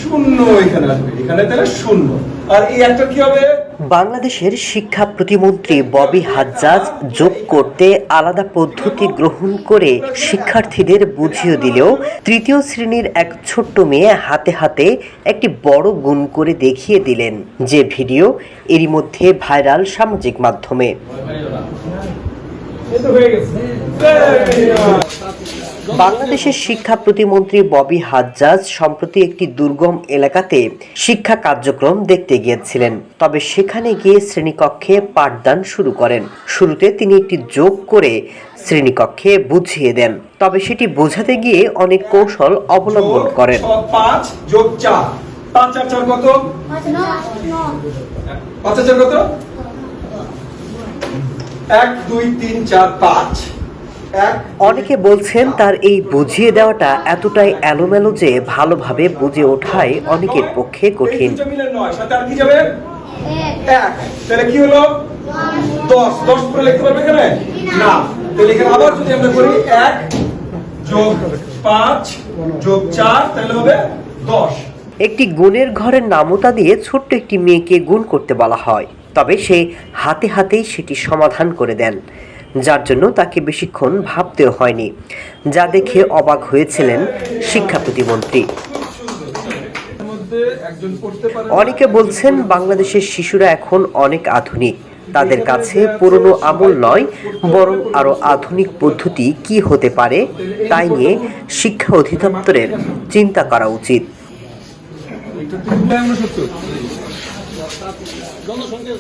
শূন্য এখানে আসবে, এখানে তাহলে শূন্য। আর এই একটা কি হবে? বাংলাদেশের শিক্ষা প্রতিমন্ত্রী ববি হাজ্জাজ যোগ করতে আলাদা পদ্ধতি গ্রহণ করে শিক্ষার্থীদের বুঝিয়ে দিলেও তৃতীয় শ্রেণীর এক ছোট্ট মেয়ে হাতে হাতে একটি বড় গুণ করে দেখিয়ে দিলেন, যে ভিডিও এরই মধ্যে ভাইরাল সামাজিক মাধ্যমে। বাংলাদেশের শিক্ষা প্রতিমন্ত্রী ববি হাজ্জাজ সম্প্রতি একটি দুর্গম এলাকাতে শিক্ষা কার্যক্রম দেখতে গিয়েছিলেন। তবে সেখানে গিয়ে শ্রেণীকক্ষে পাঠদান শুরু করেন। শুরুতে তিনি একটি যোগ করে শ্রেণীকক্ষে বুঝিয়ে দেন, তবে সেটি বোঝাতে গিয়ে অনেক কৌশল অবলম্বন করেন। 5 যোগ 4, 5 আর 4 কত? 5 আর 4 কত? 1 2 3 4 5। অনেকে বলছেন তার এই বুঝিয়ে দেওয়াটা এতটাই এলোমেলো যে ভালোভাবে বুঝে ওঠাই অনেকের পক্ষে কঠিন। 9 সাথে আর কি যাবে? 1। তাহলে কি হলো? 10। 10 পরে লিখতে পারবে এখানে? না। তাহলে এখানে আবার যদি আমরা করি 1 যোগ 5 যোগ 4 তাহলে হবে 10। একটি গুণের ঘরের নামতা দিয়ে ছোট্ট একটি মেয়েকে গুণ করতে বলা হয়, তবে সে হাতে হাতেই সেটি সমাধান করে দেন, যার জন্য তাকে বেশিক্ষণ ভাবতেও হয়নি, যা দেখে অবাক হয়েছিলেন শিক্ষা প্রতিমন্ত্রী। অনেকে বলছেন বাংলাদেশের শিশুরা এখন অনেক আধুনিক, তাদের কাছে পুরনো আমল নয় বরং আরো আধুনিক পদ্ধতি কি হতে পারে তাই নিয়ে শিক্ষা অধিদপ্তরের চিন্তা করা উচিত। জনসংখ্যা